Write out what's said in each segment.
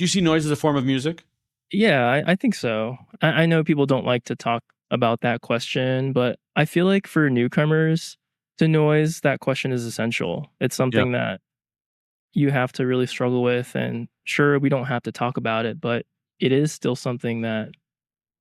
Do you see noise as a form of music? Yeah, I think so. I know people don't like to talk about that question, but I feel like for newcomers to noise, that question is essential. It's Yeah. something that you have to really struggle with. And sure, we don't have to talk about it, but it is still something that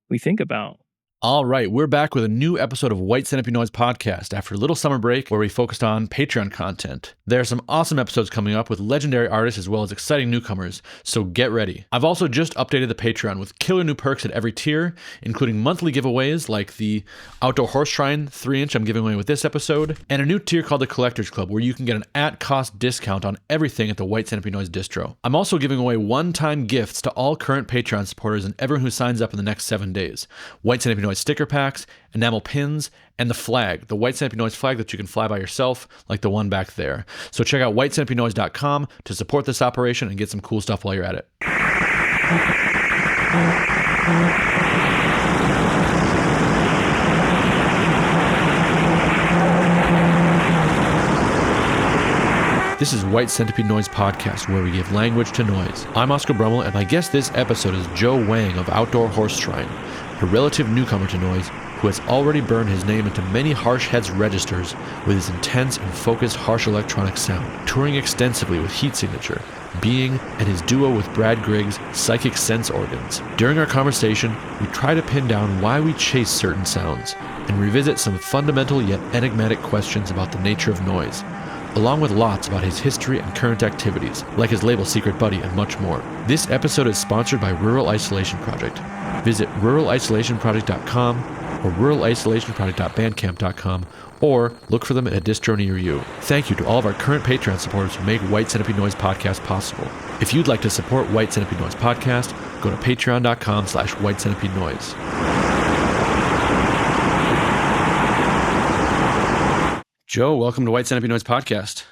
we think about. All right, we're back with a new episode of White Centipede Noise Podcast after a little summer break where we focused on Patreon content. There are some awesome episodes coming up with legendary artists as well as exciting newcomers, so get ready. I've also just updated the Patreon with killer new perks at every tier, including monthly giveaways like the Outdoor Horse Shrine 3-inch I'm giving away with this episode, and a new tier called the Collectors Club where you can get an at-cost discount on everything at the White Centipede Noise distro. I'm also giving away one-time gifts to all current Patreon supporters and everyone who signs up in the next 7 days. White Centipede Noise sticker packs, enamel pins, and the flag, the White Centipede Noise flag that you can fly by yourself, like the one back there. So check out whitecentipedenoise.com to support this operation and get some cool stuff while you're at it. This is White Centipede Noise Podcast, where we give language to noise. I'm Oscar Brummel, and my guest this episode is Joe Wang of Outdoor Horse Shrine, a relative newcomer to noise who has already burned his name into many harsh heads registers with his intense and focused harsh electronic sound, touring extensively with Heat Signature, Being, and his duo with Brad Griggs' Psychic Sense organs. During our conversation, we try to pin down why we chase certain sounds, and revisit some fundamental yet enigmatic questions about the nature of noise, along with lots about his history and current activities, like his label Secret Buddy and much more. This episode is sponsored by Rural Isolation Project. Visit ruralisolationproject.com or ruralisolationproject.bandcamp.com, or look for them at a distro near you. Thank you to all of our current Patreon supporters who make White Centipede Noise Podcast possible. If you'd like to support White Centipede Noise Podcast, go to patreon.com/White Centipede Noise. Joe, welcome to White Centipede Noise Podcast.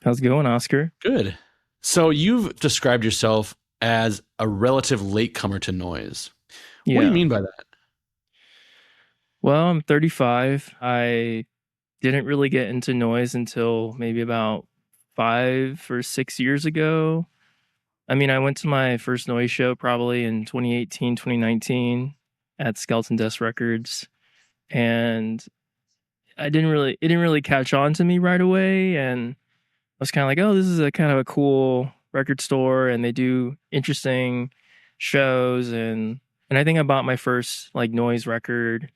How's it going, Oscar? Good. So you've described yourself as a relative latecomer to noise. Yeah. What do you mean by that? Well, I'm 35. I didn't really get into noise until maybe about 5 or 6 years ago. I mean, I went to my first noise show probably in 2018, 2019 at Skeleton Dust Records, and it didn't really catch on to me right away. And I was kind of like, oh, this is a kind of a cool record store, and they do interesting shows. And I think I bought my first like noise record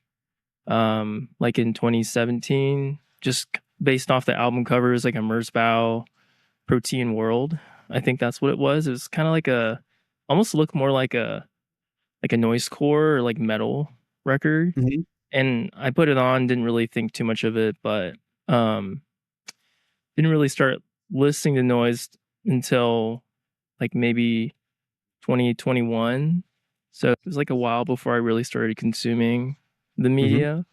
like in 2017, just based off the album covers, like a Merzbow Protein World. I think that's what it was. It was kind of like almost looked more like a noisecore or like metal record. Mm-hmm. And I put it on, didn't really think too much of it, but didn't really start listening to noise until like maybe 2021. So it was like a while before I really started consuming the media.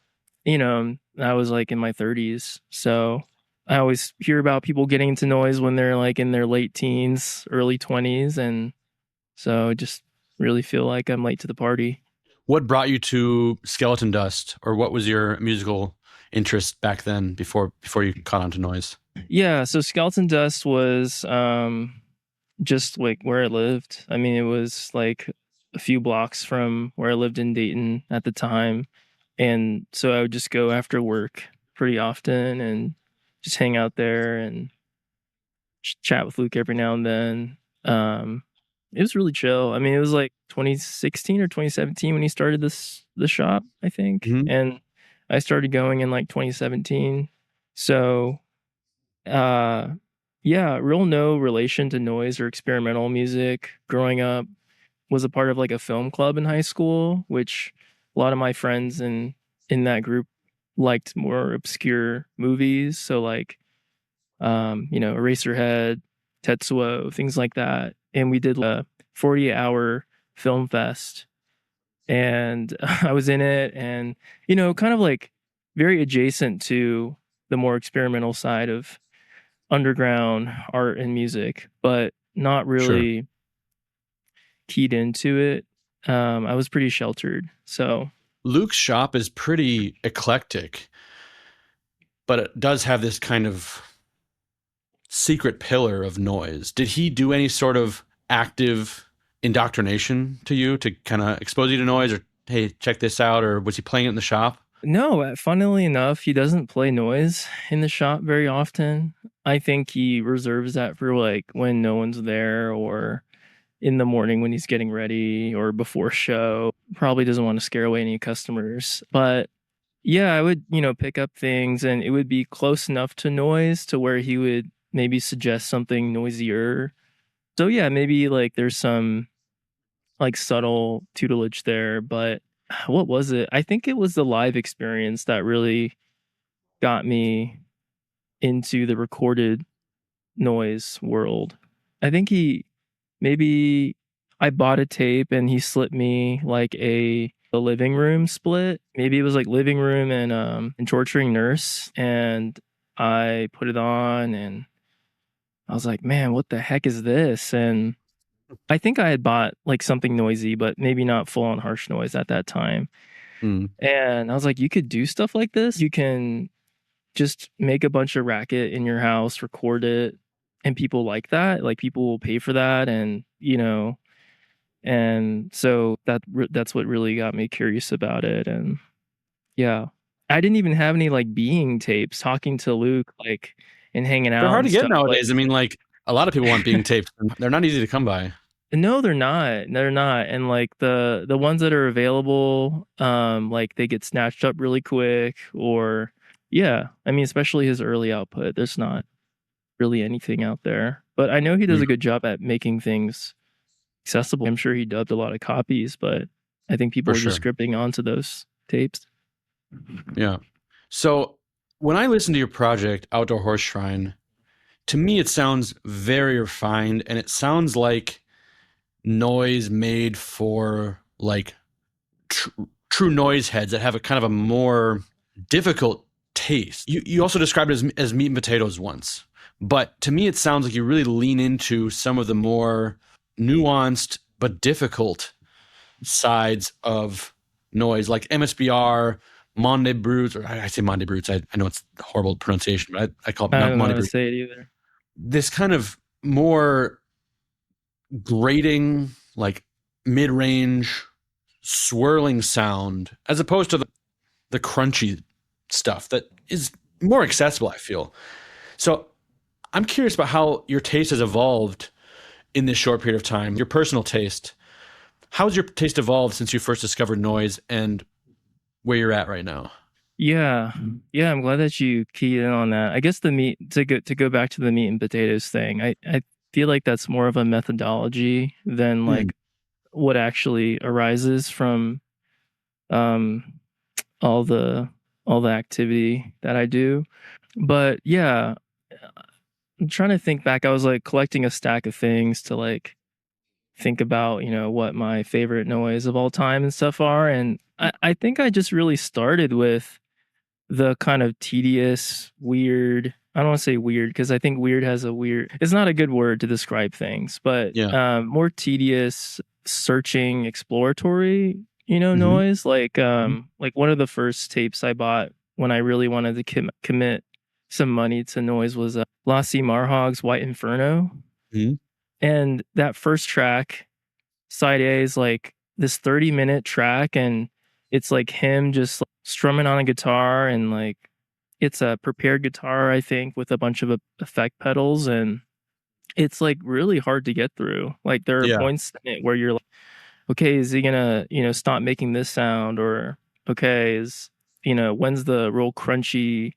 You know, I was like in my 30s. So I always hear about people getting into noise when they're like in their late teens, early 20s. And so I just really feel like I'm late to the party. What brought you to Skeleton Dust, or what was your musical interest back then before you caught on to noise? Yeah, so Skeleton Dust was just like where I lived. I mean, it was like a few blocks from where I lived in Dayton at the time. And so I would just go after work pretty often and just hang out there and chat with Luke every now and then. It was really chill. I mean, it was like 2016 or 2017 when he started the shop, I think. Mm-hmm. And I started going in like 2017. So yeah, real no relation to noise or experimental music growing up. Was a part of like a film club in high school, which a lot of my friends in that group liked more obscure movies. So like, Eraserhead, Tetsuo, things like that. And we did a 40-hour film fest, and I was in it, and kind of like very adjacent to the more experimental side of underground art and music, but not really keyed into it. I was pretty sheltered. So Luke's shop is pretty eclectic, but it does have this kind of secret pillar of noise. Did he do any sort of active indoctrination to you to kind of expose you to noise, or hey, check this out, or was he playing it in the shop? No, funnily enough, he doesn't play noise in the shop very often. I think he reserves that for like when no one's there, or in the morning when he's getting ready, or before show. Probably doesn't want to scare away any customers. But yeah, I would, pick up things, and it would be close enough to noise to where he would maybe suggest something noisier. So yeah, maybe like there's some like subtle tutelage there, but what was it? I think it was the live experience that really got me into the recorded noise world. I think maybe I bought a tape and he slipped me like a living room split. Maybe it was like living room and torturing nurse, and I put it on and I was like, man, what the heck is this? And I think I had bought like something noisy, but maybe not full on harsh noise at that time. Mm. And I was like, you could do stuff like this. You can just make a bunch of racket in your house, record it, and people like that. Like people will pay for that, and so that's what really got me curious about it. And yeah, I didn't even have any like being tapes talking to Luke, like, and hanging They're out hard and to get stuff. Like, nowadays. I mean, like a lot of people want being taped. They're not easy to come by. no, they're not. They're not. And like the ones that are available, like they get snatched up really quick, or yeah, I mean, especially his early output. There's not really anything out there. But I know he does Yeah, a good job at making things accessible. I'm sure he dubbed a lot of copies, but I think people for are just sure. scripting onto those tapes. Yeah. So when I listen to your project, Outdoor Horse Shrine, to me it sounds very refined, and it sounds like noise made for like true noise heads that have a kind of a more difficult taste. You also described it as meat and potatoes once, but to me it sounds like you really lean into some of the more nuanced but difficult sides of noise, like MSBR, Monde Brutes, or I say Monde Brutes. I know it's a horrible pronunciation, but I call it I don't know how Monde to Brutes. say it either. This kind of more grating, like mid-range, swirling sound, as opposed to the crunchy stuff that is more accessible, I feel. So I'm curious about how your taste has evolved in this short period of time, your personal taste. How's your taste evolved since you first discovered noise and where you're at right now? Yeah. Yeah, I'm glad that you keyed in on that. I guess the meat to go back to the meat and potatoes thing. I feel like that's more of a methodology than Mm, like what actually arises from um all the all the activity that I do. But yeah, I'm trying to think back. I was like collecting a stack of things to like think about, what my favorite noise of all time and stuff are. And I think I just really started with the kind of tedious, weird. I don't want to say weird because I think weird has a weird. It's not a good word to describe things, but yeah. more tedious, searching, exploratory, Mm-hmm. noise. Like one of the first tapes I bought when I really wanted to commit some money to noise was Lassie Marhog's White Inferno, Mm-hmm. and that first track, side A, is like this 30-minute track, and it's like him just like, strumming on a guitar, and like it's a prepared guitar, I think, with a bunch of effect pedals, and it's like really hard to get through. Like there are Yeah. points in it where you're like, okay, is he gonna, stop making this sound, or okay, when's the real crunchy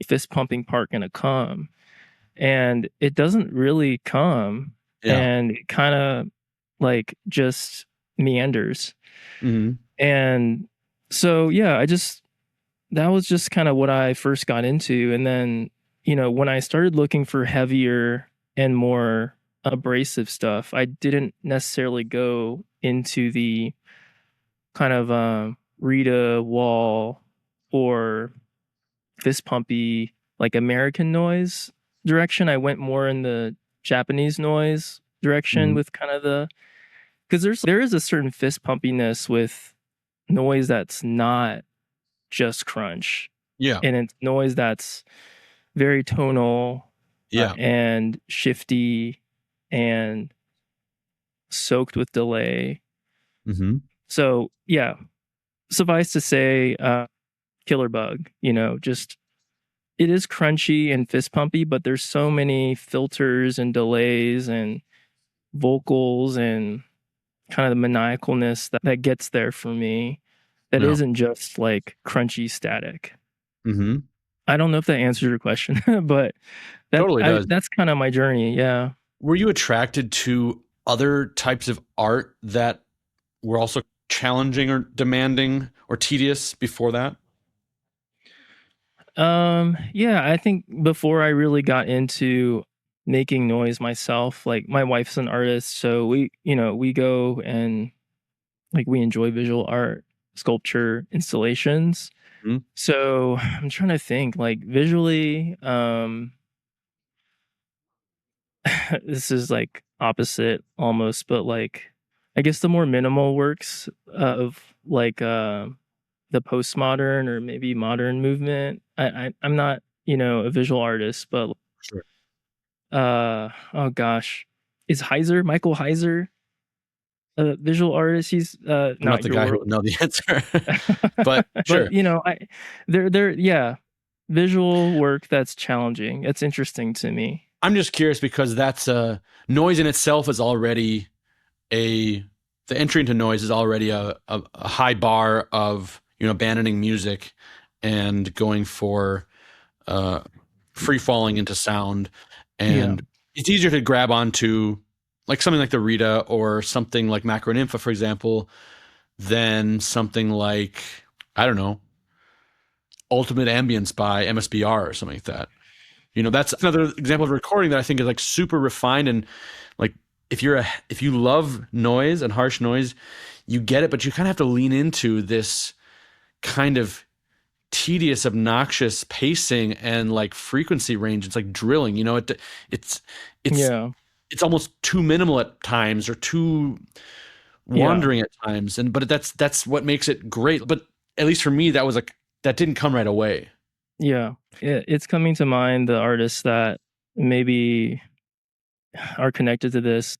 fist pumping part gonna come? And it doesn't really come, Yeah. and it kind of like just meanders. Mm-hmm. And so yeah, that was just kind of what I first got into. And then, when I started looking for heavier and more abrasive stuff, I didn't necessarily go into the kind of Rita Wall or fist pumpy like American noise direction. I went more in the Japanese noise direction Mm-hmm. with kind of because there is a certain fist pumpiness with noise that's not just crunch, Yeah. and it's noise that's very tonal Yeah. and shifty, and soaked with delay. Mm-hmm. So yeah, suffice to say, killer bug, just it is crunchy and fist pumpy, but there's so many filters and delays and vocals and kind of the maniacalness that gets there for me that No. isn't just like crunchy static. Mm-hmm. I don't know if that answers your question, but Totally does. that's kind of my journey. Yeah. Were you attracted to other types of art that were also challenging or demanding or tedious before that? Yeah, I think before I really got into making noise myself, like my wife's an artist, so we go and like we enjoy visual art, sculpture, installations. Mhm. So I'm trying to think like visually, this is like opposite almost, but like I guess the more minimal works of like the postmodern or maybe modern movement. I'm not, a visual artist, but Sure. oh gosh. Is Michael Heiser a visual artist? He's I'm not not the your guy who world. would know the answer, but sure. But I they're yeah, visual work that's challenging. It's interesting to me. I'm just curious because that's noise in itself is already a the entry into noise is already a high bar of abandoning music and going for uh, free falling into sound, Yeah. and it's easier to grab onto like something like the Rita or something like Macronympha, for example, than something like I don't know Ultimate Ambience by MSBR or something like that. That's another example of recording that I think is like super refined and like if you love noise and harsh noise, you get it, but you kind of have to lean into this kind of tedious, obnoxious pacing and like frequency range. It's like drilling, it's it's Yeah. it's almost too minimal at times or too Yeah. wandering at times. But that's what makes it great. But at least for me, that didn't come right away. Yeah. It's coming to mind the artists that maybe are connected to this.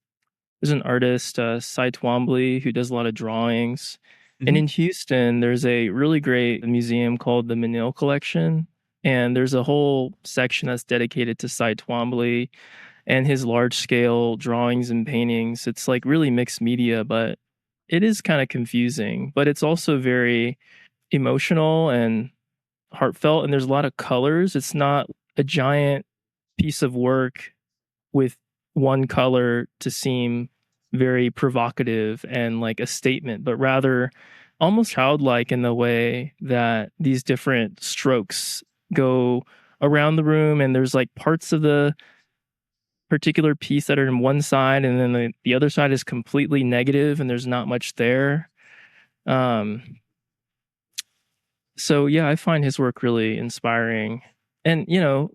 There's an artist, Cy Twombly, who does a lot of drawings. And Mhm. in Houston, there's a really great museum called the Menil Collection. And there's a whole section that's dedicated to Cy Twombly and his large scale drawings and paintings. It's like really mixed media, but it is kind of confusing. But it's also very emotional and heartfelt. And there's a lot of colors. It's not a giant piece of work with one color to seem very provocative and like a statement, but rather almost childlike in the way that these different strokes go around the room. And there's like parts of the particular piece that are in one side, and then the other side is completely negative, and there's not much there. Um, so yeah, I find his work really inspiring. And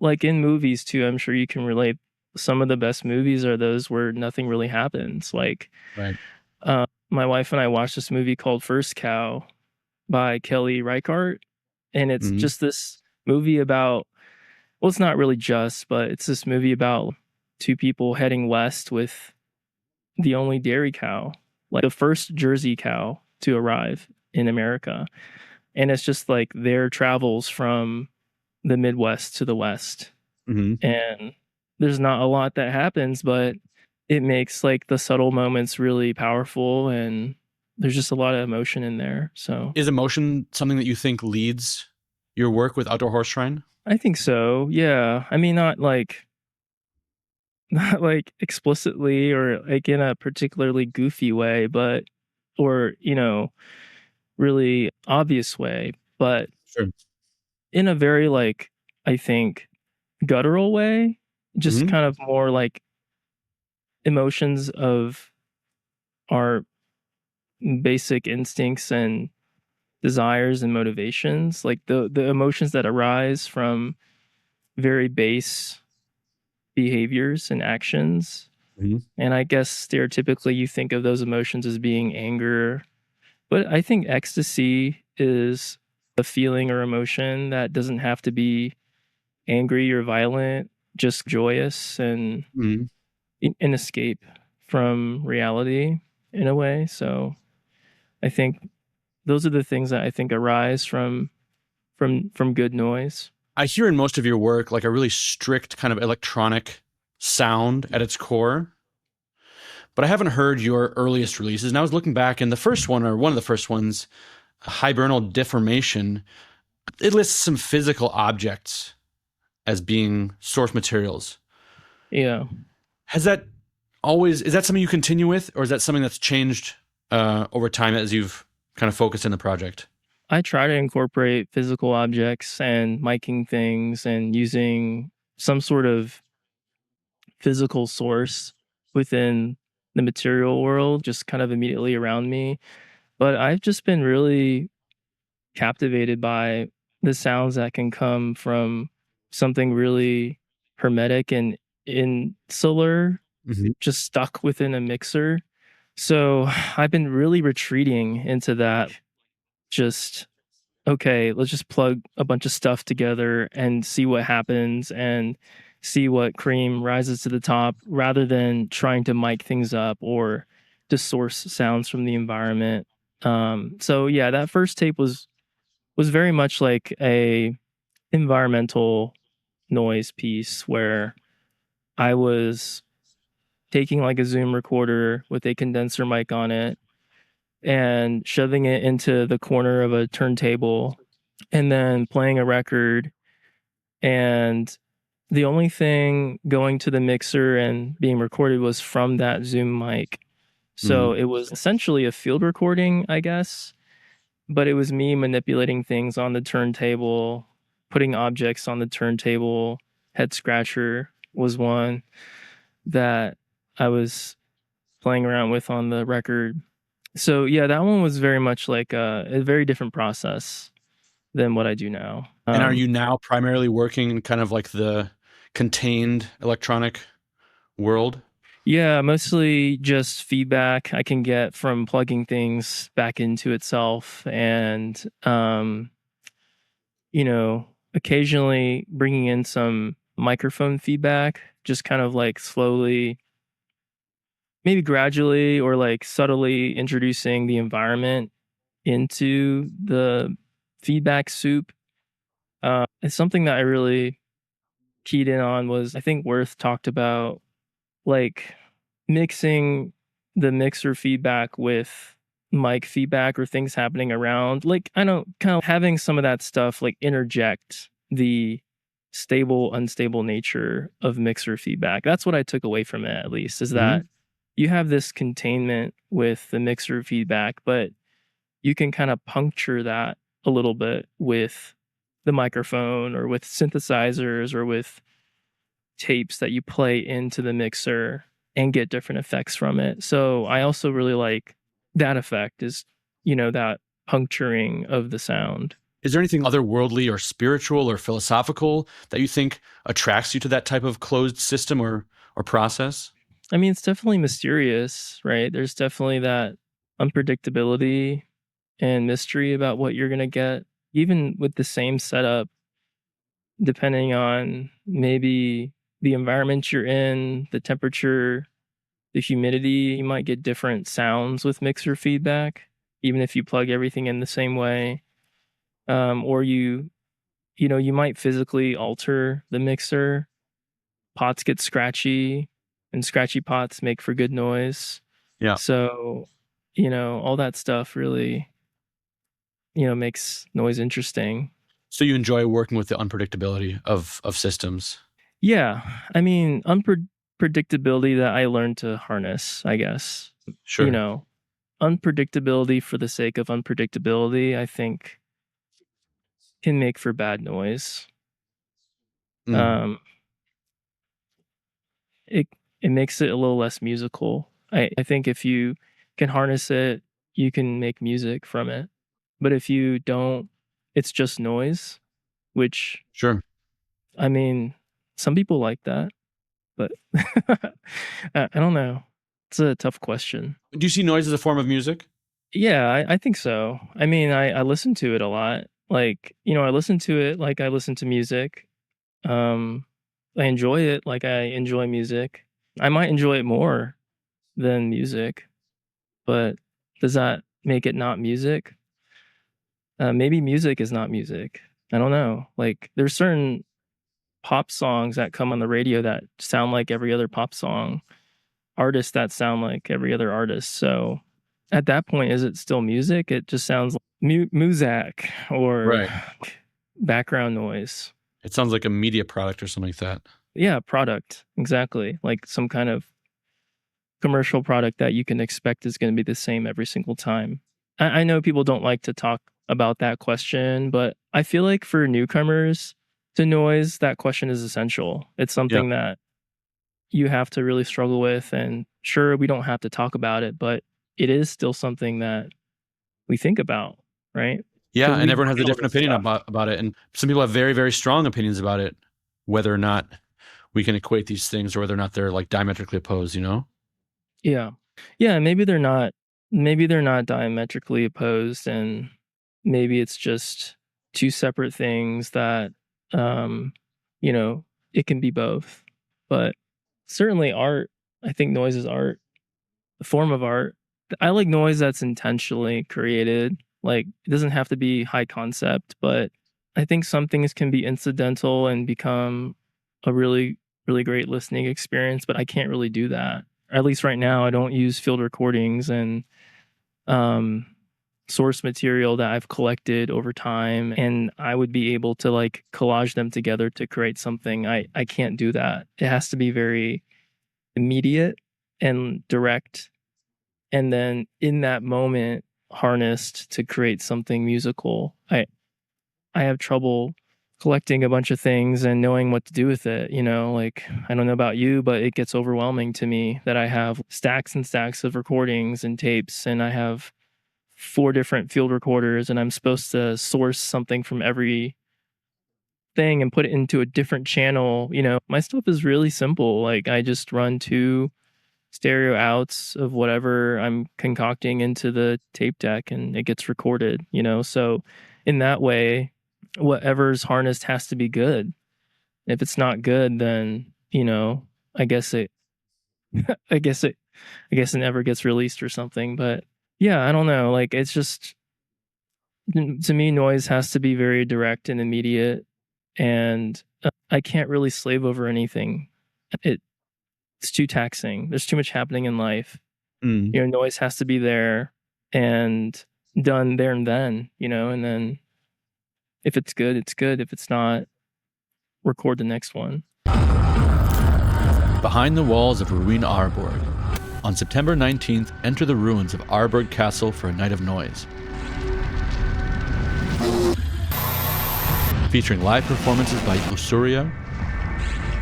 like in movies too, I'm sure you can relate. Some of the best movies are those where nothing really happens. Like Right. my wife and I watched this movie called First Cow by Kelly Reichardt, and it's Mhm. just this movie about, well, it's not really just, but it's this movie about two people heading west with the only dairy cow, like the first Jersey cow to arrive in America. And it's just like their travels from the Midwest to the West. Mhm. And there's not a lot that happens, but it makes like the subtle moments really powerful, and there's just a lot of emotion in there. So Is emotion something that you think leads your work with Outdoor Horse Shrine? I think so. Yeah. I mean, not like not like explicitly or like in a particularly goofy way, but or, really obvious way, but Sure. in a very like I think guttural way, just Mhm. kind of more like emotions of our basic instincts and desires and motivations, like the emotions that arise from very base behaviors and actions. Mhm. And I guess stereotypically you think of those emotions as being anger, but I think ecstasy is a feeling or emotion that doesn't have to be angry or violent, just joyous and Mhm. an escape from reality in a way. So I think those are the things that I think arise from good noise. I hear in most of your work like a really strict kind of electronic sound at its core, but I haven't heard your earliest releases. And I was looking back, and the first one, or one of the first ones, Hibernal Deformation, it lists some physical objects as being source materials. Yeah. Has that always, is that something you continue with, or is that something that's changed over time as you've kind of focused in the project? I try to incorporate physical objects and miking things and using some sort of physical source within the material world, just kind of immediately around me. But I've just been really captivated by the sounds that can come from something really hermetic and insular, Mm-hmm. just stuck within a mixer. So I've been really retreating into that. Just, okay, let's just plug a bunch of stuff together and see what happens and see what cream rises to the top rather than trying to mic things up or to source sounds from the environment. So yeah, that first tape was very much like a environmental noise piece where I was taking like a Zoom recorder with a condenser mic on it and shoving it into the corner of a turntable and then playing a record. And the only thing going to the mixer and being recorded was from that Zoom mic. So Mm-hmm. it was essentially a field recording, I guess, but it was me manipulating things on the turntable, putting objects on the turntable. Head scratcher was one that I was playing around with on the record. So yeah, that one was very much like a very different process than what I do now. And are you now primarily working in kind of like the contained electronic world? Yeah, mostly just feedback I can get from plugging things back into itself and occasionally bringing in some microphone feedback, just kind of like slowly, maybe gradually or like subtly introducing the environment into the feedback soup. It's something that I really keyed in on was I think Worth talked about like mixing the mixer feedback with mic feedback or things happening around. Like I don't kind of having some of that stuff like interject the stable, unstable nature of mixer feedback. That's what I took away from it at least, is Mm-hmm. that you have this containment with the mixer feedback, but you can kind of puncture that a little bit with the microphone or with synthesizers or with tapes that you play into the mixer and get different effects from it. So I also really like that effect is, that puncturing of the sound. Is there anything otherworldly or spiritual or philosophical that you think attracts you to that type of closed system or process? I mean, it's definitely mysterious, right? There's definitely that unpredictability and mystery about what you're going to get, even with the same setup, depending on maybe the environment you're in, the temperature, the humidity, you might get different sounds with mixer feedback, even if you plug everything in the same way. Or you might physically alter the mixer. Pots get scratchy, and scratchy pots make for good noise. Yeah. So, all that stuff really, makes noise interesting. So you enjoy working with the unpredictability of systems. Yeah, I mean, unpredictability that I learned to harness, I guess. You Sure. know, unpredictability for the sake of unpredictability, I think can make for bad noise. Mm. Um, it it makes it a little less musical. I think if you can harness it, you can make music from it. But if you don't, it's just noise, which Sure. I mean, some people like that, but I don't know. It's a tough question. Do you see noise as a form of music? Yeah, I think so. I mean, I listen to it a lot. Like, I listen to it like I listen to music. Um, I enjoy it like I enjoy music. I might enjoy it more than music. But does that make it not music? Maybe music is not music. I don't know. Like there's certain pop songs that come on the radio that sound like every other pop song, artists that sound like every other artist. So at that point, is it still music? It just sounds like muzak or Right. background noise. It sounds like a media product or something like that. Yeah, product. Exactly. Like some kind of commercial product that you can expect is going to be the same every single time. I know people don't like to talk about that question, but I feel like for newcomers to noise, that question is essential. It's something that you have to really struggle with. And sure, we don't have to talk about it, but it is still something that we think about, right? Yeah, 'Cause and we everyone has a feel different this opinion stuff. about it. And some people have very, very strong opinions about it, whether or not we can equate these things or whether or not they're like diametrically opposed, you know? Yeah. Yeah, maybe they're not diametrically opposed, and maybe it's just two separate things that um you know, it can be both. But certainly art, I think noise is art, a form of art. I like noise that's intentionally created. Like it doesn't have to be high concept, but I think some things can be incidental and become a really, really great listening experience, but I can't really do that. At least right now, I don't use field recordings and um, source material that I've collected over time, and I would be able to like collage them together to create something. I can't do that. It has to be very immediate and direct, and then in that moment harnessed to create something musical. I have trouble collecting a bunch of things and knowing what to do with it, you know, like I don't know about you, but it gets overwhelming to me that I have stacks and stacks of recordings and tapes, and I have four different field recorders, and I'm supposed to source something from every thing and put it into a different channel. You know, my stuff is really simple. Like I just run two stereo outs of whatever I'm concocting into the tape deck and it gets recorded, you know? So in that way, whatever's harnessed has to be good. If it's not good, then, you know, I guess it I guess it I guess it never gets released or something. But yeah, I don't know. Like it's just to me, noise has to be very direct and immediate, and I can't really slave over anything. It's too taxing. There's too much happening in life. Mm. You know, noise has to be there and done there and then, you know, and then if it's good, it's good. If it's not, record the next one. Behind the walls of Ruine Araburg. On September 19th, enter the ruins of Araburg Castle for a night of noise. Featuring live performances by Lussuria,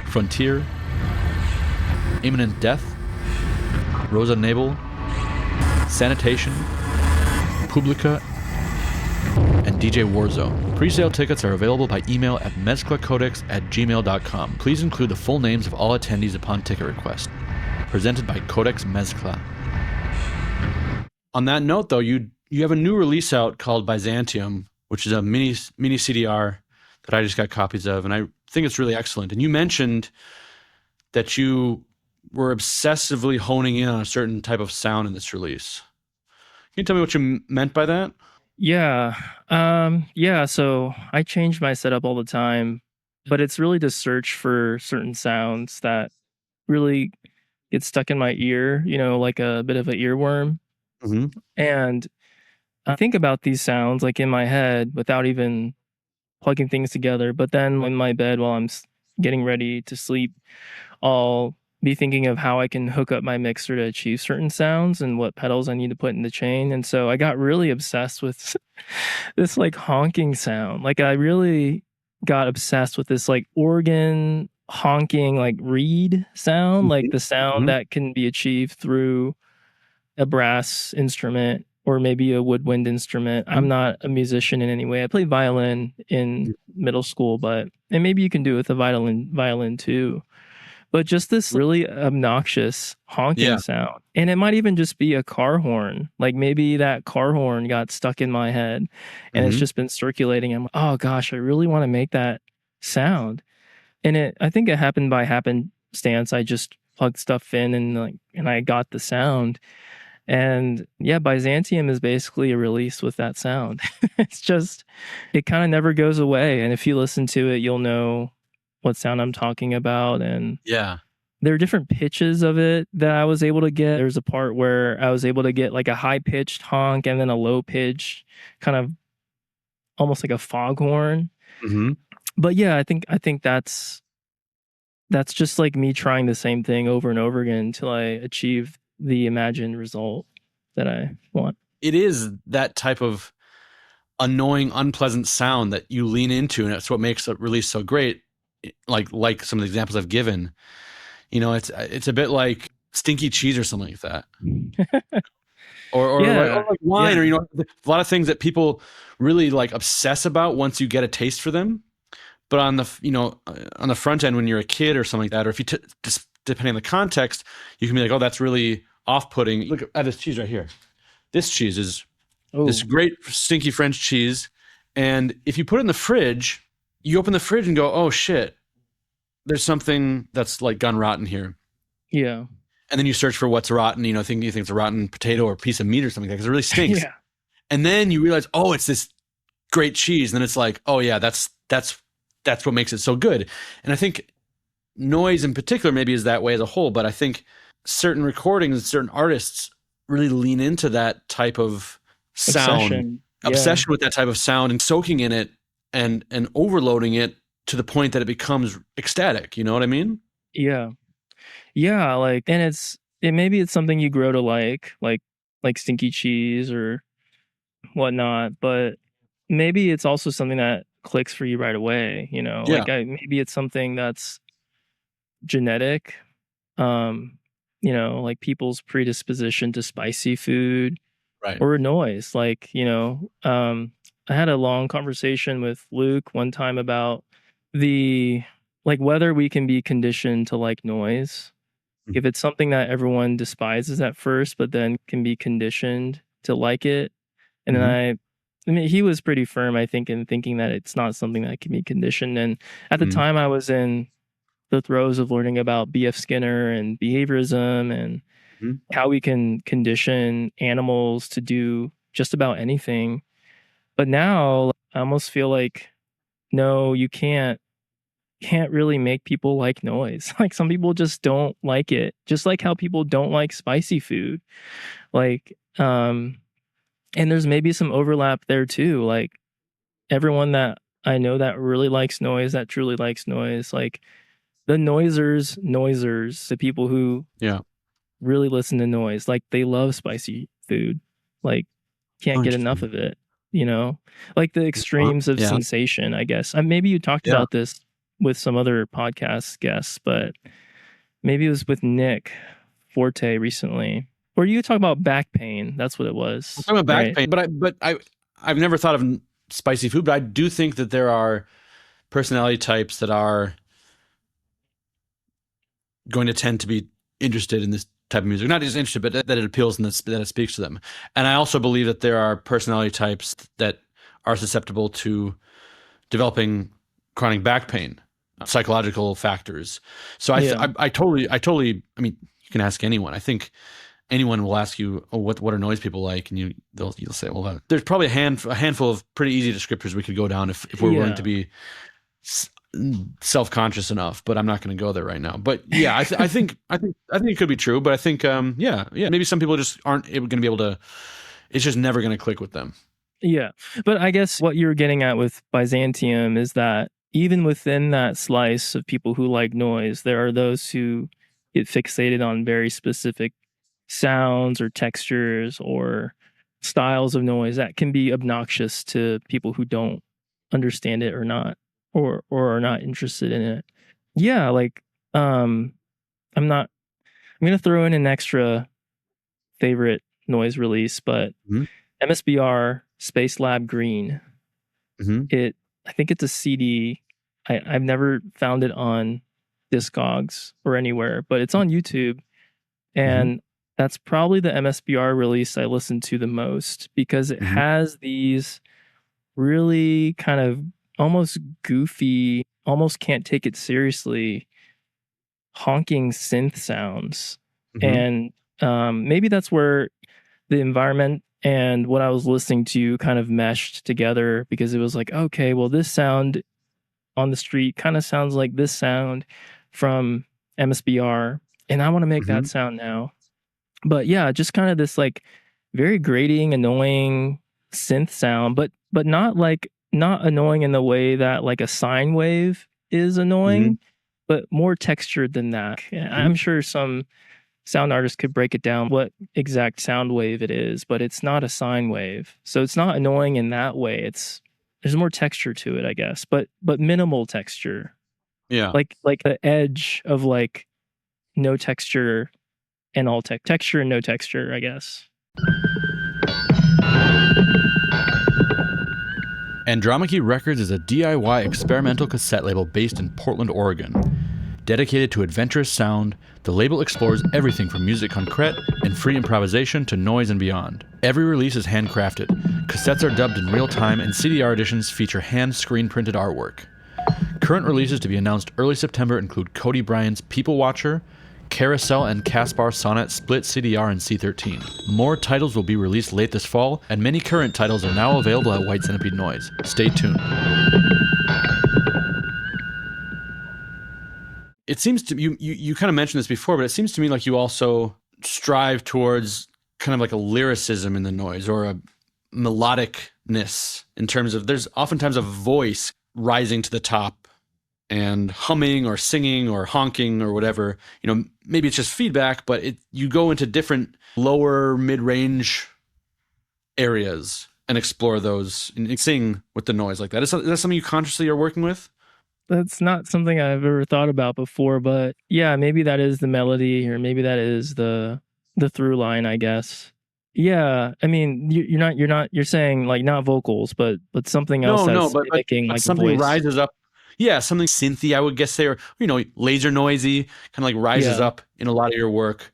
Frontier, Imminent Death, Rosa Nebel, Sanitation, Pública, and DJ Warzone. Pre-sale tickets are available by email at mezclacodex@gmail.com. Please include the full names of all attendees upon ticket request. Presented by CODEX MEZCLA. On that note, though, you have a new release out called Byzantium, which is a mini CDR that I just got copies of, and I think it's really excellent. And you mentioned that you were obsessively honing in on a certain type of sound in this release. Can you tell me what you meant by that? Yeah. Yeah, so I change my setup all the time, but it's really to search for certain sounds that really get stuck in my ear, you know, like a bit of an earworm. Mm-hmm. And I think about these sounds like in my head without even plugging things together. But then in my bed while I'm getting ready to sleep, I'll be thinking of how I can hook up my mixer to achieve certain sounds and what pedals I need to put in the chain. And so I got really obsessed with this like honking sound. Like I really got obsessed with this like organ honking like reed sound, like the sound Mm-hmm. that can be achieved through a brass instrument or maybe a woodwind instrument. I'm not a musician in any way. I played violin in middle school, but and maybe you can do it with a violin too. But just this really obnoxious honking sound. And it might even just be a car horn. Like maybe that car horn got stuck in my head and it's just been circulating. I'm like, oh gosh, I really want to make that sound. And I think it happened by happenstance. I just plugged stuff in and I got the sound. And yeah, Byzantium is basically a release with that sound. It's just, it kind of never goes away. And if you listen to it, you'll know what sound I'm talking about. And Yeah. there are different pitches of it that I was able to get. There's a part where I was able to get like a high pitched honk and then a low pitch, kind of almost like a foghorn. Mm-hmm. But yeah, I think that's just like me trying the same thing over and over again until I achieve the imagined result that I want. It is that type of annoying, unpleasant sound that you lean into, and that's what makes a release so great. Like some of the examples I've given, it's a bit like stinky cheese or something like that, or like wine, yeah. or a lot of things that people really like obsess about once you get a taste for them. But on the front end, when you're a kid or something like that, or if you just depending on the context, you can be like, oh, that's really off-putting. Look at this cheese right here. This cheese is this great stinky French cheese, and if you put it in the fridge, you open the fridge and go, oh shit, there's something that's like gone rotten here. Yeah. And then you search for what's rotten. You think it's a rotten potato or piece of meat or something like that because it really stinks. Yeah. And then you realize, oh, it's this great cheese. And then it's like, oh yeah, that's what makes it so good. And I think noise in particular maybe is that way as a whole, but I think certain recordings, certain artists really lean into that type of sound, obsession with that type of sound, and soaking in it and overloading it to the point that it becomes ecstatic. You know what I mean? Yeah. Yeah. Like, and maybe it's something you grow to like stinky cheese or whatnot, but maybe it's also something that clicks for you right away, Yeah. like maybe it's something that's genetic, like people's predisposition to spicy food, Right. or noise. Like, I had a long conversation with Luke one time about whether we can be conditioned to like noise. Mhm. If it's something that everyone despises at first, but then can be conditioned to like it. And then I mean, he was pretty firm, I think, in thinking that it's not something that can be conditioned. And at the time, I was in the throes of learning about B.F. Skinner and behaviorism and how we can condition animals to do just about anything. But now I almost feel like, no, you can't really make people like noise. Like, some people just don't like it, just like how people don't like spicy food. Like, and there's maybe some overlap there too. Like, everyone that I know that really likes noise, that truly likes noise, like the noisers, the people who really listen to noise, like they love spicy food, like can't get enough of it, like the extremes of sensation, I guess. Maybe you talked about this with some other podcast guests, but maybe it was with Nick Forte recently. Or you talk about back pain. That's what it was. I'm talking about back pain, but I've never thought of spicy food, but I do think that there are personality types that are going to tend to be interested in this type of music. Not just interested, but that it appeals and that it speaks to them. And I also believe that there are personality types that are susceptible to developing chronic back pain, psychological factors. So I totally, I mean, you can ask anyone. I think anyone will ask you, oh, what are noise people like? And you'll say, well, there's probably a handful of pretty easy descriptors we could go down if we're willing to be self-conscious enough, but I'm not going to go there right now. But yeah, I think it could be true, but I think maybe some people just aren't going to be able to. It's just never going to click with them. Yeah, but I guess what you're getting at with Byzantium is that even within that slice of people who like noise, there are those who get fixated on very specific sounds or textures or styles of noise that can be obnoxious to people who don't understand it or not, or are not interested in it. Yeah, like I'm gonna throw in an extra favorite noise release, but MSBR Space Lab Green. I think it's a CD. I've never found it on Discogs or anywhere, but it's on YouTube. And that's probably the MSBR release I listen to the most because it has these really kind of almost goofy, almost can't take it seriously honking synth sounds. Mhm. And maybe that's where the environment and what I was listening to kind of meshed together, because it was like, okay, well, this sound on the street kind of sounds like this sound from MSBR, and I want to make that Mhm. sound now. But yeah, just kind of this like very grating, annoying synth sound, but not annoying in the way that like a sine wave is Mhm. annoying, but more textured than that. Mhm. I'm sure some sound artists could break it down what exact sound wave it is, but it's not a sine wave. So it's not annoying in that way. There's more texture to it, I guess, but minimal texture. Yeah. Like the edge of like no texture and all texture and no texture, I guess. Andromache Records is a DIY experimental cassette label based in Portland, Oregon. Dedicated to adventurous sound, the label explores everything from musique concrète and free improvisation to noise and beyond. Every release is handcrafted. Cassettes are dubbed in real time, and CDR editions feature hand screen printed artwork. Current releases to be announced early September include Cody Bryant's People Watcher, Carousel and Caspar Sonnet split CDR and C13. More titles will be released late this fall, and many current titles are now available at White Centipede Noise. Stay tuned. It seems to you kind of mentioned this before, but it seems to me like you also strive towards kind of like a lyricism in the noise or a melodicness in terms of there's oftentimes a voice rising to the top and humming or singing or honking or whatever. Maybe it's just feedback, but you go into different lower mid-range areas and explore those and sing with the noise like that. Is that something you consciously are working with? That's not something I've ever thought about before, but yeah, maybe that is the melody, or maybe that is the through line, I guess. Yeah, I mean, you're saying like not vocals, but something else No, that's but mimicking like a something voice. rises up. Yeah, something synthy, I would guess, say, or laser noisy, kind of like rises Yeah, up in a lot of your work.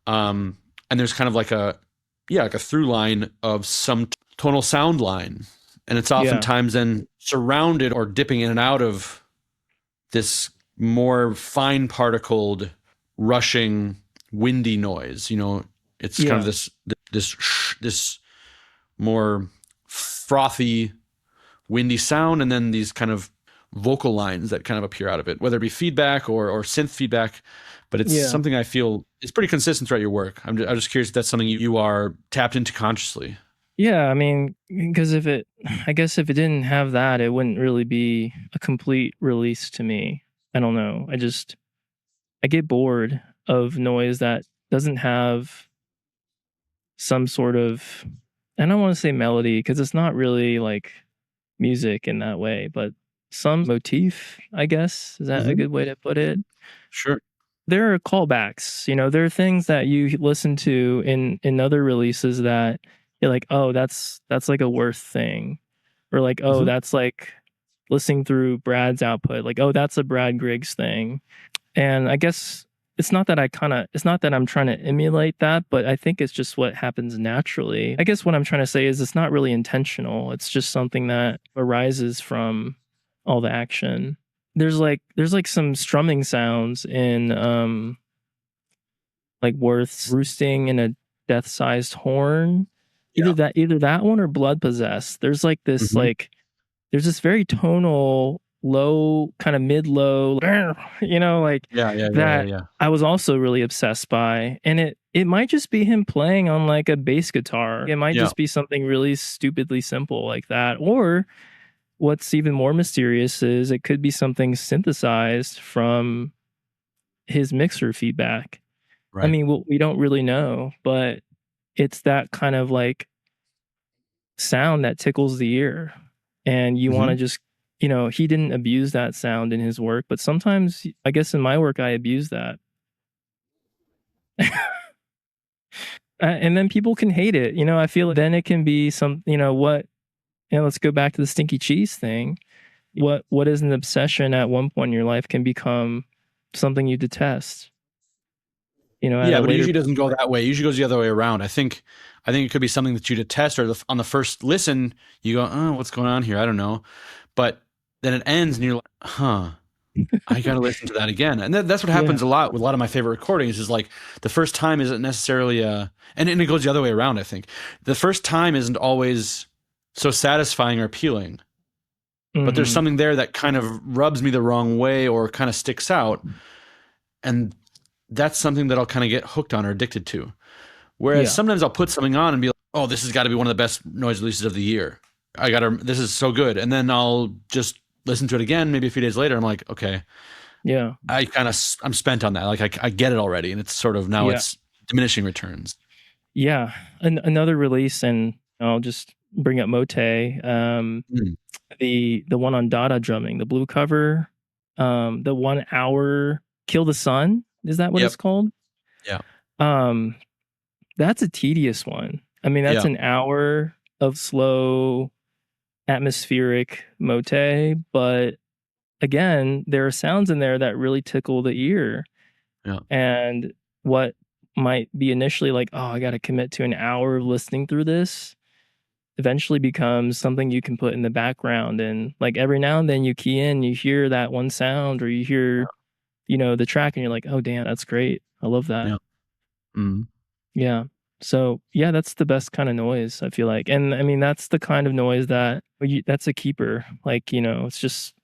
And there's kind of like a through line of some tonal sound line, and it's yeah, oftentimes then surrounded or dipping in and out of this more fine particled, rushing, windy noise. It's kind of yeah, this more frothy, windy sound, and then these kind of vocal lines that kind of appear out of it, whether it be feedback or synth feedback. But it's yeah. something I feel is pretty consistent throughout your work. I'm just curious if that's something you are tapped into consciously. Yeah, I mean, because I guess if it didn't have that, it wouldn't really be a complete release to me. I don't know. I get bored of noise that doesn't have some sort of, I don't want to say melody because it's not really like music in that way, but some motif, I guess. Is that a Mm-hmm. good way to put it? Sure. There are callbacks, there are things that you listen to in other releases that you're like, oh, that's like a worth thing. Or like, oh, Mm-hmm. that's like listening through Brad's output, like, oh, that's a Brad Griggs thing. And I guess it's not that I'm trying to emulate that, but I think it's just what happens naturally. I guess what I'm trying to say is it's not really intentional. It's just something that arises from all the action. There's like some strumming sounds in like Worth's roosting in a death-sized horn. Yeah. Either that one or Blood Possessed. Mm-hmm. There's this very tonal, low, kind of mid-low, like Yeah. Yeah. Yeah. Yeah. that Yeah. I was also really obsessed by. And it might just be him playing on like a bass guitar. It might Yeah. just be something really stupidly simple like that. Or what's even more mysterious is it could be something synthesized from his mixer feedback. I Right. mean, we don't really know, but it's that kind of like sound that tickles the ear. And you want Mm-hmm. to just, he didn't abuse that sound in his work, but sometimes I guess in my work, I abuse that. And then people can hate it. I feel then it can be some, let's go back to the stinky cheese thing. What is an obsession at one point in your life can become something you detest, at Yeah, a but it later. usually doesn't go that way. It usually goes the other way around. I think it could be something that you detest, or on the first listen, you go, "Oh, what's going on here? I don't know." But then it ends, and you're like, "Huh." I gotta listen to that again. And that's what Yeah. happens a lot with a lot of my favorite recordings is like the first time isn't necessarily and it goes the other way around, I think. The first time isn't always so satisfying or appealing. But there's Hmm. something there that kind of rubs me the wrong way or kind of sticks out. And that's something that I'll kind of get hooked on or addicted to. Whereas Yeah. sometimes I'll put something on and be like, oh, this has got to be one of the best noise releases of the year. This is so good. And then I'll just listen to it again, maybe a few days later. I'm like, okay, Yeah. I'm spent on that. Like I get it already. And it's sort of now Yeah. it's diminishing returns. Yeah. Another release, and I'll just bring up Mote. Mm. The one on Dada drumming, the blue cover, the 1 hour Kill the Sun. Is that what Yep. it's called? Yeah. Um, that's a tedious one. I mean, that's Yeah. an hour of slow, atmospheric mote, but again, there are sounds in there that really tickle the ear. Yeah. And what might be initially like, oh, I got to commit to an hour of listening through this, eventually becomes something you can put in the background. And like every now and then you key in, you hear that one sound or you hear, the track and you're like, oh, damn, that's great. I love that. Yeah. Mm. Yeah. So yeah, that's the best kind of noise, I feel like. And I mean, that's the kind of noise that's a keeper. Like, it's just,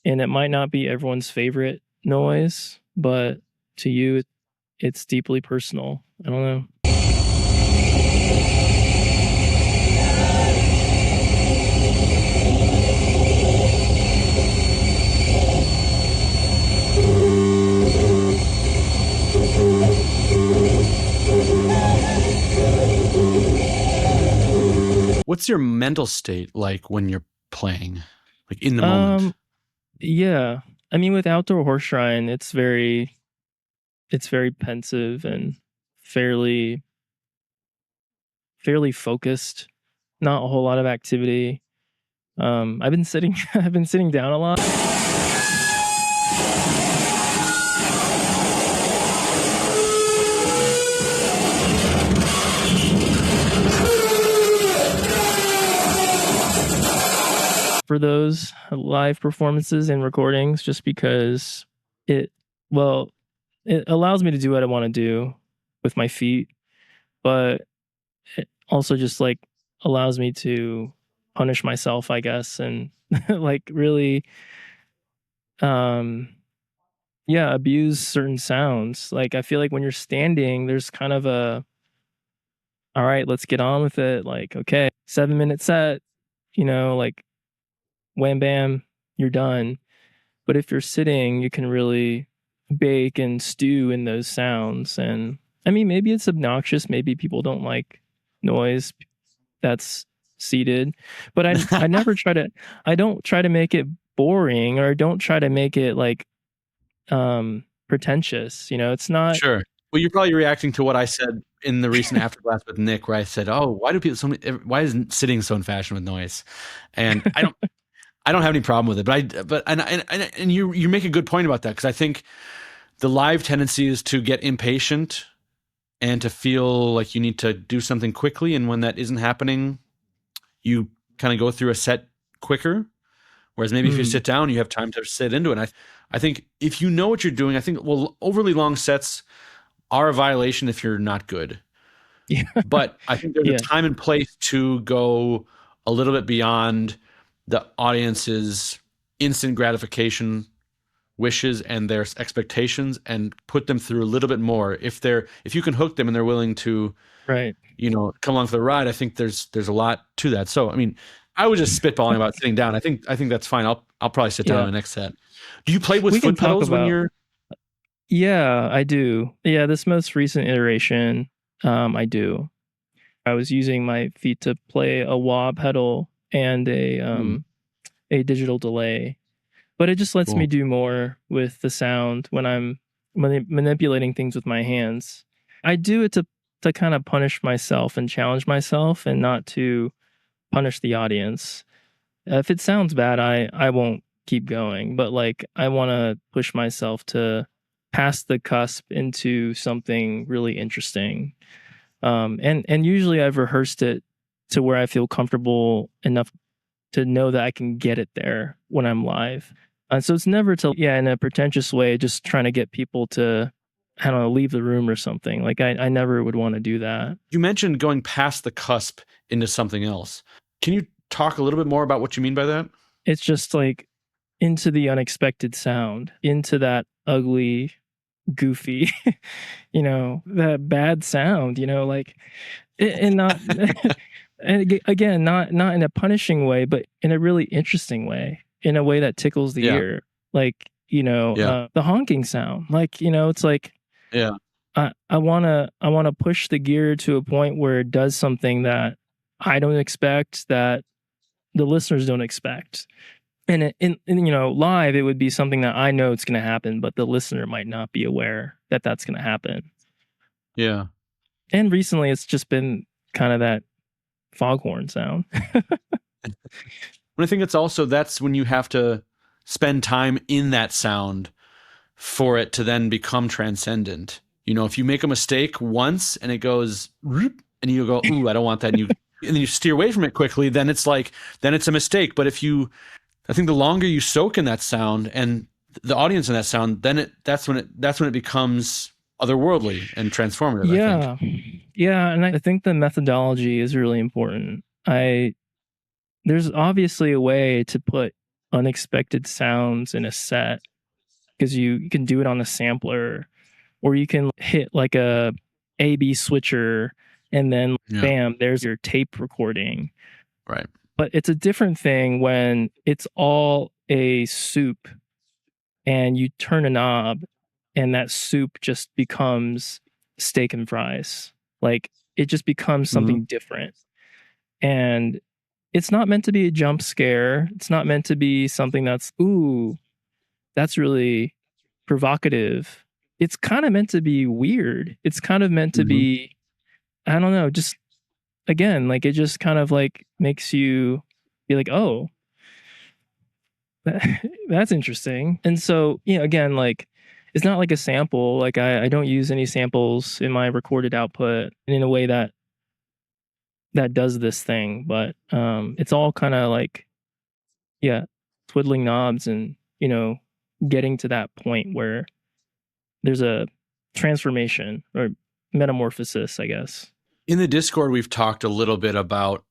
and it might not be everyone's favorite noise, but to you, it's deeply personal. I don't know. What's your mental state like when you're playing, like in the moment? Yeah. I mean, with Outdoor Horse Shrine, it's very pensive and fairly fairly focused. Not a whole lot of activity. I've been sitting I've been sitting down a lot. For those live performances and recordings, just because it well it allows me to do what I want to do with my feet, but it also just like allows me to punish myself, I guess, and like really um yeah, abuse certain sounds. Like I feel like when you're standing, there's kind of a all right, let's get on with it. Like, okay, 7-minute set, like wham bam, you're done. But if you're sitting, you can really bake and stew in those sounds. And I mean, maybe it's obnoxious. Maybe people don't like noise that's seated, but I never try to, I don't try to make it boring or don't try to make it like, pretentious. It's not, Sure. Well, you're probably reacting to what I said in the recent Afterblast with Nick, where I said, "Oh, why isn't sitting so in fashion with noise?" And I don't have any problem with it, and you make a good point about that because I think the live tendency is to get impatient and to feel like you need to do something quickly, and when that isn't happening, you kind of go through a set quicker. Whereas maybe if you sit down, you have time to sit into it. And I think if you know what you're doing, I think overly long sets are a violation if you're not good. yeah, But I think there's yeah, a time and place to go a little bit beyond the audience's instant gratification wishes and their expectations and put them through a little bit more. If you can hook them and they're willing to, right. come along for the ride, I think there's a lot to that. So I mean, I was just spitballing about sitting down. I think that's fine. I'll probably sit down in Yeah. the next set. Do you play with We can foot talk pedals when about, you're yeah, I do. Yeah, this most recent iteration, I do. I was using my feet to play a wah pedal and a digital delay, but it just lets me cool? do more with the sound when I'm manipulating things with my hands. I do it to kind of punish myself and challenge myself and not to punish the audience. If it sounds bad, I won't keep going, but like I want to push myself to pass the cusp into something really interesting. And usually I've rehearsed it to where I feel comfortable enough to know that I can get it there when I'm live. So it's never to, in a pretentious way, just trying to get people to, I don't know, leave the room or something. Like I never would want to do that. You mentioned going past the cusp into something else. Can you talk a little bit more about what you mean by that? It's just like into the unexpected sound, into that ugly, goofy, that bad sound, like, and not, and again, not in a punishing way, but in a really interesting way, in a way that tickles the ear, like, the honking sound, like, it's like, I wanna push the gear to a point where it does something that I don't expect, that the listeners don't expect. And live, it would be something that I know it's going to happen, but the listener might not be aware that that's going to happen. Yeah. And recently, it's just been kind of that foghorn sound. I think it's also, that's when you have to spend time in that sound for it to then become transcendent. If you make a mistake once and it goes, and you go, ooh, I don't want that, and then you steer away from it quickly, then it's a mistake. But I think the longer you soak in that sound and the audience in that sound, then that's when it becomes otherworldly and transformative. Yeah. I think. Yeah. And I think the methodology is really important. There's obviously a way to put unexpected sounds in a set, because you can do it on a sampler, or you can hit like a A/B switcher and then bam, there's your tape recording. Right. But it's a different thing when it's all a soup and you turn a knob and that soup just becomes steak and fries. Like it just becomes something different. And it's not meant to be a jump scare. It's not meant to be something that's, ooh, that's really provocative. It's kind of meant to be weird. It's kind of meant to be, I don't know, just again, like it just kind of like makes you be like, oh, that's interesting. And so, again, like it's not like a sample. Like I don't use any samples in my recorded output in a way that does this thing, but it's all kind of like, twiddling knobs and, getting to that point where there's a transformation or metamorphosis, I guess. In the Discord, we've talked a little bit about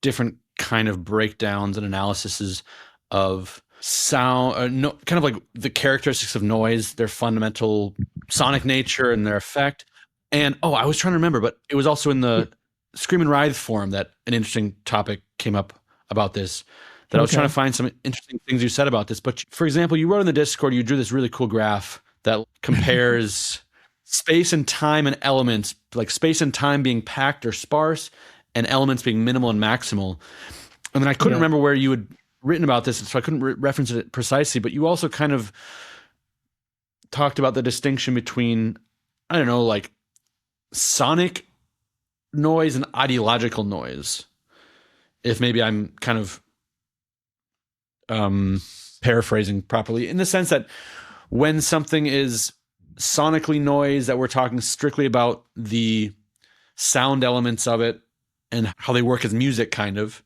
different kind of breakdowns and analyses of sound, kind of like the characteristics of noise, their fundamental sonic nature and their effect. And I was trying to remember, but it was also in the Scream and Writhe forum that an interesting topic came up about this, that I was trying to find some interesting things you said about this. But for example, you wrote in the Discord, you drew this really cool graph that compares space and time and elements, like space and time being packed or sparse and elements being minimal and maximal. And then I couldn't remember where you had written about this, so I couldn't reference it precisely, but you also kind of talked about the distinction between, I don't know, like sonic noise and ideological noise. If maybe I'm kind of paraphrasing properly, in the sense that when something is sonically noise, that we're talking strictly about the sound elements of it and how they work as music, kind of.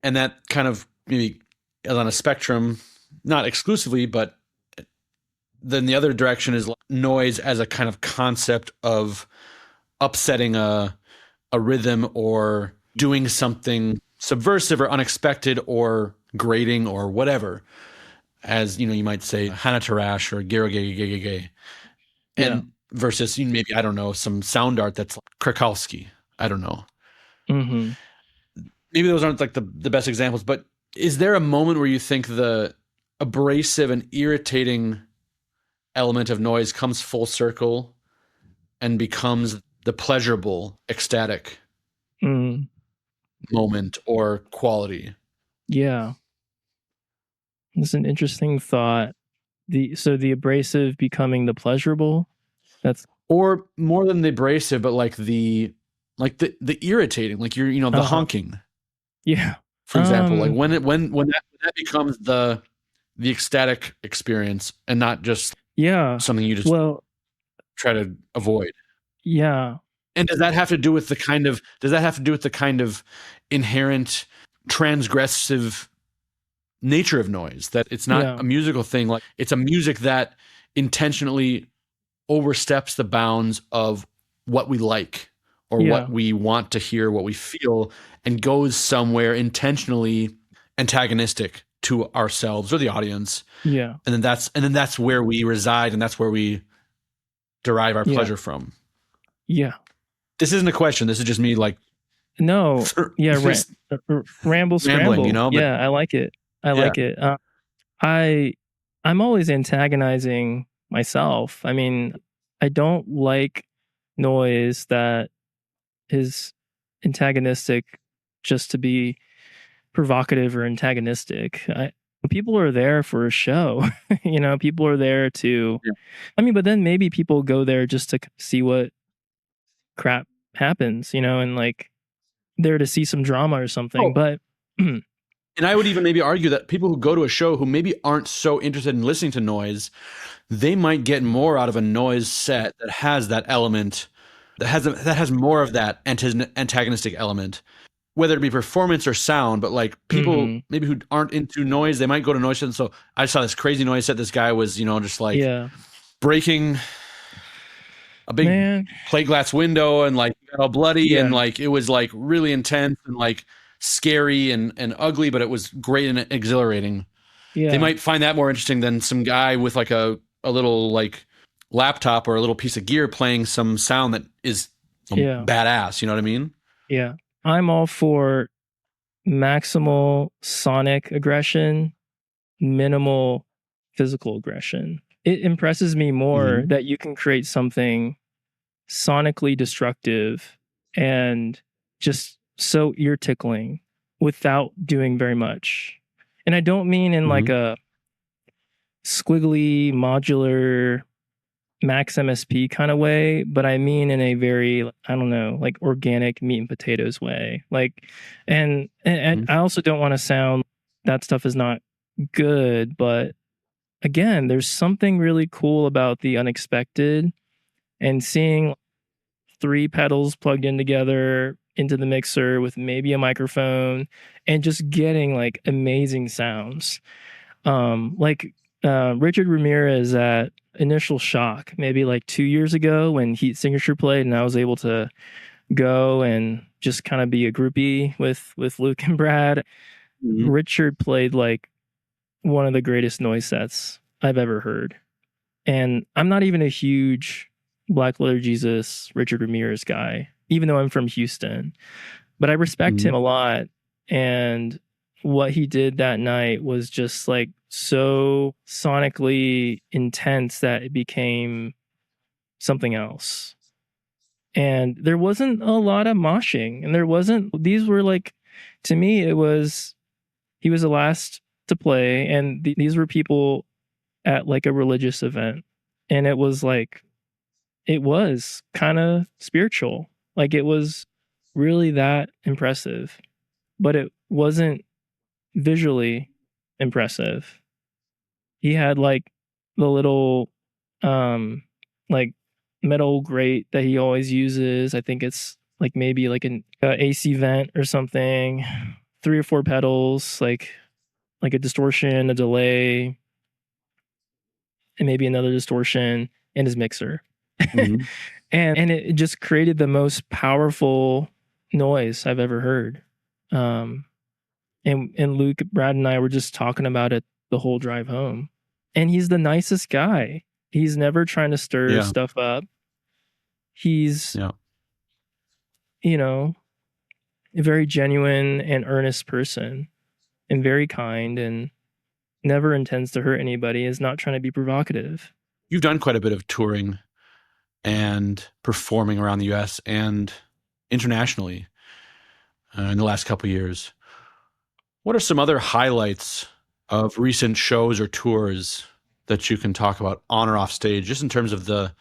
And that kind of maybe is on a spectrum, not exclusively, but then the other direction is noise as a kind of concept of upsetting a rhythm or doing something subversive or unexpected or grating or whatever. As, you might say Hanatarash or Gay. And versus maybe, I don't know, some sound art that's like Krakowski. I don't know. Maybe those aren't like the best examples, but is there a moment where you think the abrasive and irritating element of noise comes full circle and becomes the pleasurable, ecstatic moment or quality? Yeah. That's an interesting thought. So the abrasive becoming the pleasurable? Or more than the abrasive, but like the irritating, like the honking. Yeah. For example, like when that becomes the ecstatic experience and not just something you just try to avoid. Yeah. And does that have to do with the kind of inherent transgressive nature of noise, that it's not Yeah. a musical thing. Like, it's a music that intentionally oversteps the bounds of what we like or Yeah. what we want to hear, what we feel, and goes somewhere intentionally antagonistic to ourselves or the audience. Yeah. And then that's where we reside, and that's where we derive our Yeah. pleasure from. Yeah. This isn't a question. This is just me like No. Yeah. just Ramble rambling, scramble. but Yeah. I like it. I yeah. like it. I I'm always antagonizing myself. I mean, I don't like noise that is antagonistic just to be provocative or antagonistic. People are there for a show. People are there to. Yeah. I mean, but then maybe people go there just to see what crap happens, and like there to see some drama or something. Oh, But and I would even maybe argue that people who go to a show who maybe aren't so interested in listening to noise, they might get more out of a noise set that has that element, that has more of that antagonistic element, whether it be performance or sound. But like people mhm, maybe who aren't into noise, they might go to noise set. And so I saw this crazy noise set. This guy was, just like yeah, breaking a big man, plate glass window and like got all bloody, yeah, and like it was like really intense and like scary and ugly, but it was great and exhilarating. They yeah, might find that more interesting than some guy with like a little like laptop or a little piece of gear playing some sound that is yeah, badass. You know what I mean? yeah. I'm all for maximal sonic aggression, minimal physical aggression. It impresses me more Mm-hmm. that you can create something sonically destructive and just so ear tickling without doing very much. And I don't mean in like Mm-hmm. a squiggly modular max MSP kind of way, but I mean in a very, I don't know, like organic meat and potatoes way. Like, and I also don't want to sound that stuff is not good, but again, there's something really cool about the unexpected and seeing three pedals plugged in together into the mixer with maybe a microphone and just getting like amazing sounds. Like Richard Ramirez at Initial Shock, maybe like 2 years ago when Heat Signature played, and I was able to go and just kind of be a groupie with Luke and Brad. Mm-hmm. Richard played like one of the greatest noise sets I've ever heard. And I'm not even a huge Black Leather Jesus, Richard Ramirez guy, even though I'm from Houston. But I respect Mm-hmm. him a lot. And what he did that night was just like so sonically intense that it became something else. And there wasn't a lot of moshing. And these were like, to me, he was the last to play. And these were people at like a religious event. And it was kind of spiritual. Like it was really that impressive, but it wasn't visually impressive. He had like the little um like metal grate that he always uses. I think it's like maybe like an AC vent or something. Three or four pedals, like a distortion, a delay, and maybe another distortion, and his mixer. Mm-hmm. And it just created the most powerful noise I've ever heard. Um, and Luke, Brad, and I were just talking about it the whole drive home. And he's the nicest guy. He's never trying to stir Yeah. stuff up. He's, Yeah. you know, a very genuine and earnest person and very kind and never intends to hurt anybody, is not trying to be provocative. You've done quite a bit of touring and performing around the US and internationally in the last couple of years. What are some other highlights of recent shows or tours that you can talk about on or off stage, just in terms of the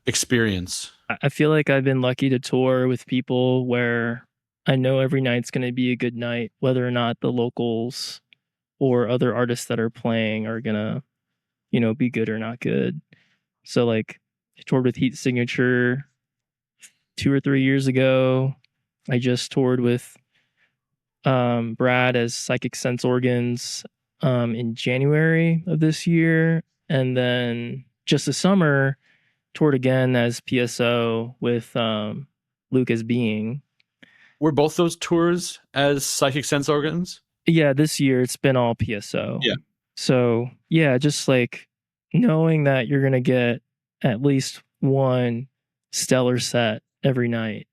experience? I feel like I've been lucky to tour with people where I know every night's going to be a good night, whether or not the locals or other artists that are playing are going to, be good or not good. So like I toured with Heat Signature 2 or 3 years ago. I just toured with Brad as Psychic Sense Organs in January of this year, and then just this summer toured again as PSO with Luke as Being. Were both those tours as Psychic Sense organs? Yeah, this year it's been all PSO. Yeah. So yeah, just like knowing that you're gonna get at least one stellar set every night.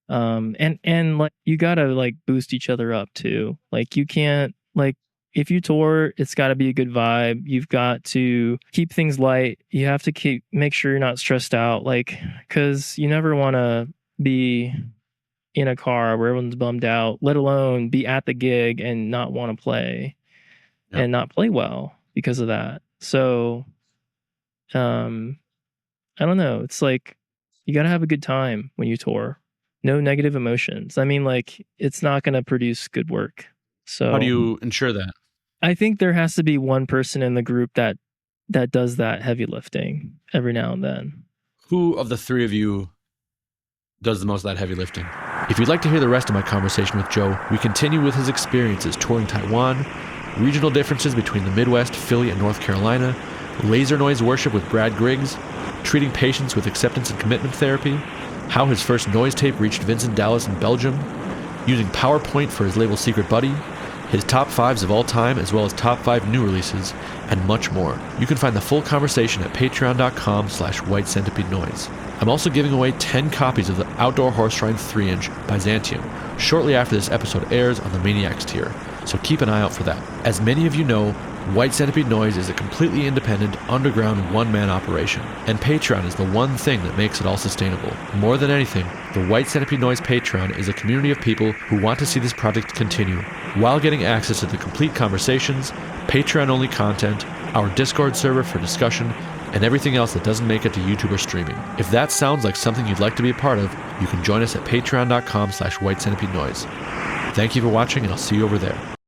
And like you gotta like boost each other up too. Like you can't like if you tour, it's got to be a good vibe. You've got to keep things light. You have to make sure you're not stressed out, like because you never want to be in a car where everyone's bummed out, let alone be at the gig and not want to play and not play well because of that. So, I don't know. It's like you got to have a good time when you tour. No negative emotions. I mean, like it's not going to produce good work. So how do you ensure that? I think there has to be one person in the group that does that heavy lifting every now and then. Who of the three of you does the most of that heavy lifting? If you'd like to hear the rest of my conversation with Joe, we continue with his experiences touring Taiwan, regional differences between the Midwest, Philly, and North Carolina, laser noise worship with Brad Griggs, treating patients with acceptance and commitment therapy, how his first noise tape reached Vincent Dallas in Belgium, using PowerPoint for his label Secret Buddy, his top 5s of all time as well as top 5 new releases, and much more. You can find the full conversation at patreon.com/whitecentipedeNoise. I'm also giving away 10 copies of the Outdoor Horse Shrine 3-inch by Xantium shortly after this episode airs on the Maniacs tier, so keep an eye out for that. As many of you know, White Centipede Noise is a completely independent, underground, one-man operation, and Patreon is the one thing that makes it all sustainable. More than anything, the White Centipede Noise Patreon is a community of people who want to see this project continue, while getting access to the complete conversations, Patreon-only content, our Discord server for discussion, and everything else that doesn't make it to YouTube or streaming. If that sounds like something you'd like to be a part of, you can join us at patreon.com/whitecentipedeNoise. Thank you for watching, and I'll see you over there.